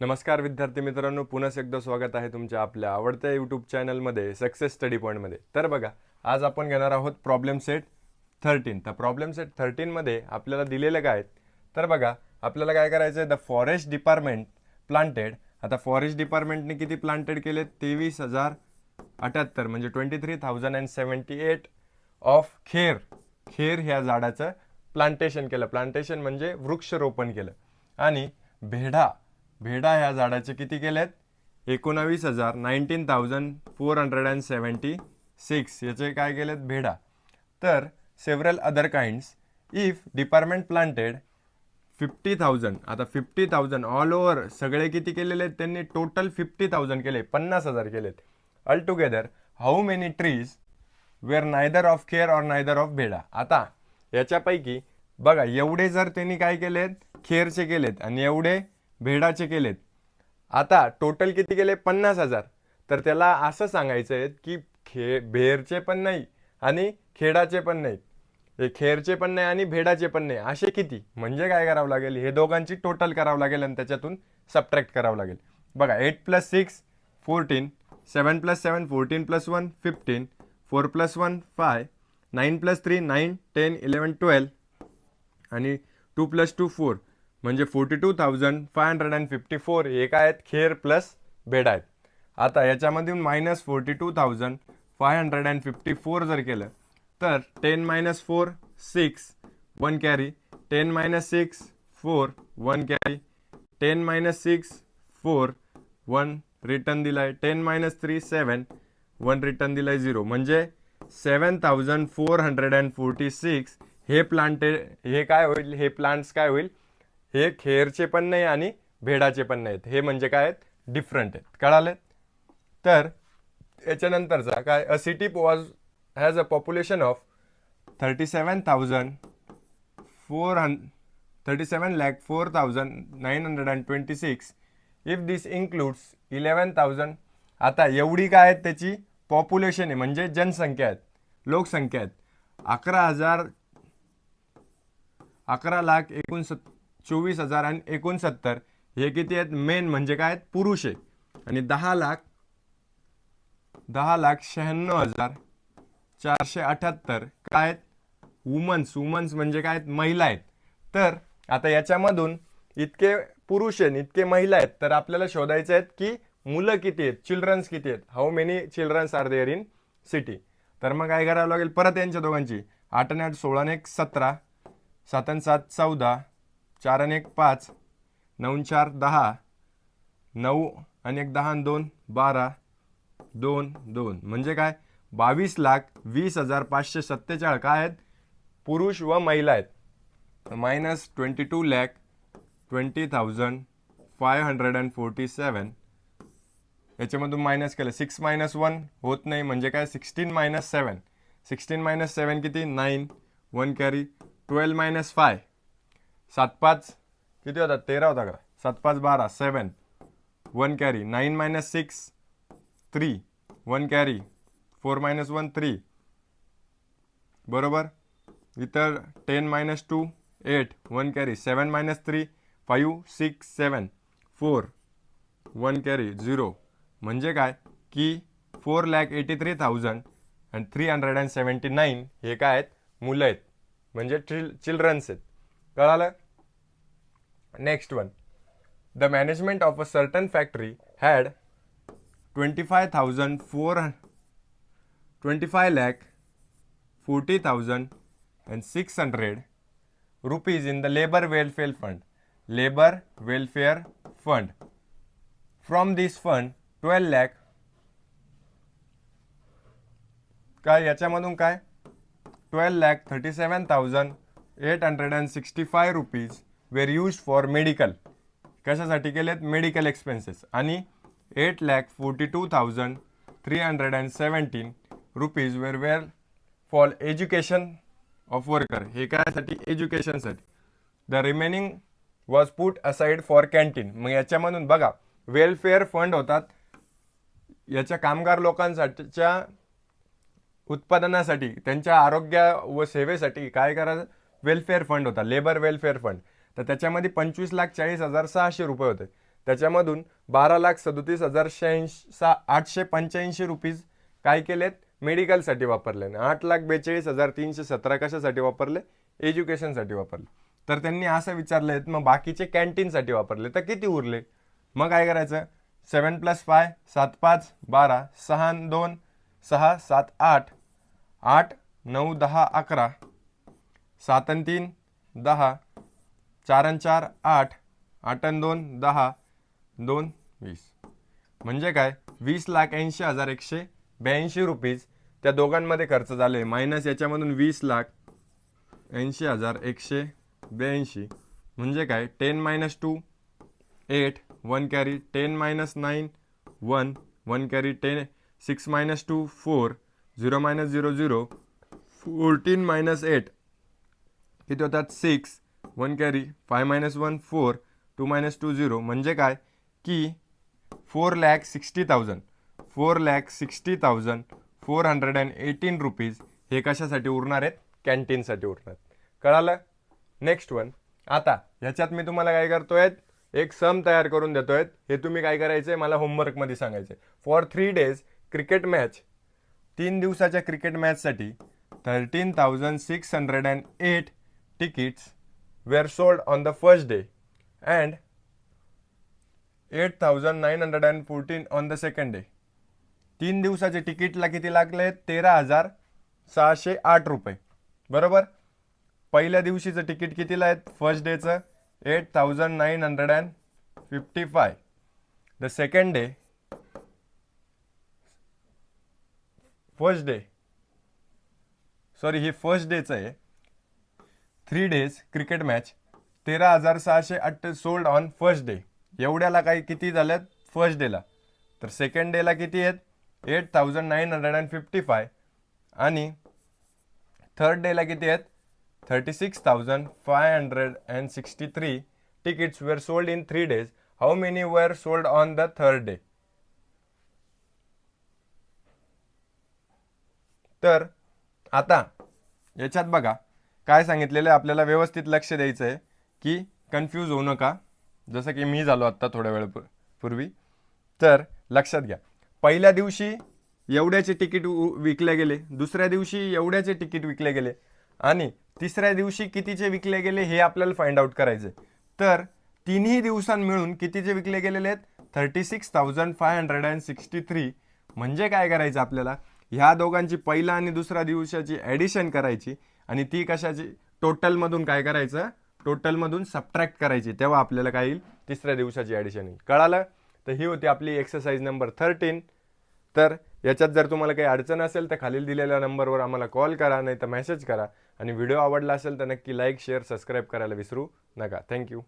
नमस्कार विद्यार्थी मित्रांनो, पुन्हा एकदा स्वागत आहे तुमच्या आपल्या आवडत्या यूट्यूब चॅनलमध्ये सक्सेस स्टडी पॉईंटमध्ये. तर बघा, आज आपण घेणार आहोत प्रॉब्लेम सेट 13. तर प्रॉब्लेम सेट 13मध्ये आपल्याला दिलेले काय आहेत तर बघा, आपल्याला काय करायचं आहे, द फॉरेस्ट डिपार्टमेंट प्लांटेड. आता फॉरेस्ट डिपार्टमेंटने किती प्लांटेड केले? 23,078 म्हणजे 23,078 ऑफ खेर. खेर ह्या झाडाचं प्लांटेशन केलं. प्लांटेशन म्हणजे वृक्षरोपण केलं. आणि भेडा ह्या झाडाचे किती केलेत? 19,476 याचे काय केलेत? भेडा. तर several other kinds if department planted 50,000. आता 50,000 ऑल ओव्हर सगळे किती केलेले आहेत त्यांनी? टोटल 50,000 केले, 50,000 केलेत. All together how many trees were neither of खेर और नायदर ऑफ भेडा. आता याच्यापैकी बघा, एवढे जर त्यांनी काय केलेत? खेरचे केलेत आणि एवढे भेडाचे केलेत. आता टोटल किती केले? 50,000. तर त्याला असं सांगायचं आहे की भेरचे पण नाही आणि खेडाचे पण नाही, खेरचे पण नाही आणि भेडाचे पण नाही, असे किती? म्हणजे काय करावं लागेल? हे दोघांची टोटल करावं लागेल आणि त्याच्यातून सबट्रॅक्ट करावं लागेल. बघा, 8 + 6 14, 7 + 7 14 + 1 15, 4 + 1 5, 9 + 3 9, 10 11 12 आणि 2 + 2 4 म्हणजे 42,554 हे काय आहेत? खेर प्लस भेडा आहेत. आता याच्यामधून -42,554 जर केलं तर 10 - 4 6 1 कॅरी, 10 - 6 4 1 कॅरी, 10 - 6 4 1 रिटर्न दिलाय, 10 - 3 7 1 रिटर्न दिलाय 0 म्हणजे 7,446 हे हे काय होईल? हे प्लांट्स काय होईल? हे खेरचे पण नाही आणि भेडाचे पण नाहीत. हे म्हणजे काय आहेत? डिफरंट आहेत. कळाले? तर याच्यानंतरचा काय? अ city has a population of 37,04,926 if this includes 11,000. आता एवढी काय आहेत त्याची पॉप्युलेशन आहे, म्हणजे जनसंख्या आहेत, लोकसंख्या आहेत. 11,24,000 आणि 69 हे किती आहेत? मेन म्हणजे काय आहेत? पुरुष आहे. आणि 10,96,478 काय आहेत? वुमन्स म्हणजे काय आहेत? महिला आहेत. तर आता याच्यामधून इतके पुरुष आहेत, इतके महिला आहेत, तर आपल्याला शोधायचे आहेत की मुलं किती आहेत? चिल्ड्रन्स किती आहेत? How many childrens are there in city. तर मग काय करावं लागेल? परत यांच्या दोघांची 8 आणि 8 16 आणि 1 17, 7 आणि 7 14, 4 आणि 1 5, 9 आणि 4 10, 9 आणि 1 10 आणि 2 12, 2 2 म्हणजे काय? 22,20,547 काय आहेत? पुरुष व महिला आहेत. -22,20,547 याच्यामधून मायनस केलं, 6 - 1 होत नाही म्हणजे काय? 16 - 7, 16 - 7 किती? 9 1 कॅरी, 12 - 5 7 5 किती होतात? 13 होता का? 7 5 12 7 1 कॅरी, 9 - 6 3 1 कॅरी, 4 - 1 3 बरोबर. इतर 10 - 2 8 1 कॅरी, 7 - 3 5 6 7 4 1 कॅरी 0 म्हणजे काय? की 4,83,379 हे काय आहेत? मुलं आहेत, म्हणजे चिल्ड्रन्स आहेत. कळालं? Next one. The management of a certain factory had 25,40,600 rupees in the labor welfare fund. From this fund 12 lakh काय? याच्यामधून काय? 12,37,865 rupees were used for medical. कशासाठी केलेत? Medical expenses. आणि 8,42,317 rupees were for education of worker. हे कायसाठी? एज्युकेशनसाठी. The remaining was put aside for canteen. मग याच्यामधून बघा, वेलफेअर फंड होतात याच्या कामगार लोकांसाठीच्या उत्पादनासाठी, त्यांच्या आरोग्य व सेवेसाठी काय करायचं? वेलफेअर फंड होता, लेबर वेलफेअर फंड. तर त्याच्यामध्ये 25,40,600 रुपये होते. त्याच्यामधून 12,37,885 रुपीज काय केलेत, मेडिकलसाठी वापरले. 8,42,317 कशासाठी वापरले, एज्युकेशनसाठी वापरले. तर त्यांनी असं विचारले मग बाकीचे कॅन्टीनसाठी वापरले तर किती उरले. मग काय करायचं, 7 + 5 7 5 12 6 2 6 7 8 8 9 10 11 7 3 10 4 4 8 8 2 10 2 20. म्हणजे काय, 20,80,182 रुपीज त्या दोघांमध्ये खर्च झाले. मायनस याच्यामधून 20,80,182 म्हणजे काय, 10 - 2 8 1 कॅरी, 10 - 9 1 1 कॅरी, 6 - 2 4 0 - 0 0 14 - 8 किती होतात 6 1 कॅरी, 5 - 1 4 2 - 2 0. म्हणजे काय की 4,60,418 रुपीज हे कशासाठी उरणार आहेत, कॅन्टीनसाठी उरणार. कळालं. Next one. आता ह्याच्यात मी तुम्हाला काय करतोय, एक सम तयार करून देतोय. हे तुम्ही काय करायचंय, मला होमवर्कमध्ये सांगायचंय. फॉर 3 days क्रिकेट मॅच, 3 दिवसाच्या cricket मॅचसाठी 13,608 tickets were sold on the first day and 8,914 on the second day. 3 दिवसाचे तिकीटला किती लागले, 13,608 रुपये. बरोबर. पहिल्या दिवशीचं तिकीट कितीला आहे, फर्स्ट डेचं 8,955. The second day, first day, sorry ही फर्स्ट डेचं आहे. 3 days cricket match 13,608 sold on first day. एवढ्याला काही किती झाल्यात फर्स्ट डेला. तर सेकंड डेला किती आहेत, 8,955 आणि थर्ड डेला किती आहेत, 36,563 tickets were sold in 3 days. How many were sold on the third day? तर आता याच्यात बघा काय सांगितलेलं आहे, आपल्याला व्यवस्थित लक्ष द्यायचं आहे की कन्फ्यूज होऊ नका, जसं की मी झालो आत्ता थोड्या वेळापूर्वी. तर लक्षात घ्या, पहिल्या दिवशी एवढ्याचे तिकीट विकले गेले, दुसऱ्या दिवशी एवढ्याचे तिकीट विकले गेले आणि तिसऱ्या दिवशी कितीचे विकले गेले हे आपल्याला फाइंड आउट करायचे. तर तिन्ही दिवसां मिळून कितीचे विकले गेलेले आहेत, 36,563. म्हणजे काय करायचं आपल्याला, ह्या दोघांची पहिला आणि दुसऱ्या दिवसाची ॲडिशन करायची आणि ती कशाची, टोटलमधून काय करायचं, टोटलमधून सबट्रॅक्ट करायची, तेव्हा आपल्याला काय येईल, तिसऱ्या दिवसाची ॲडिशन येईल. कळालं. तर ही होती आपली एक्सरसाइज नंबर 13. तर याच्यात जर तुम्हाला काही अडचण असेल तर खालील दिलेल्या नंबरवर आम्हाला कॉल करा, नाही तर मेसेज करा. आणि व्हिडिओ आवडला असेल तर नक्की लाईक शेअर सबस्क्राईब करायला विसरू नका. थँक्यू.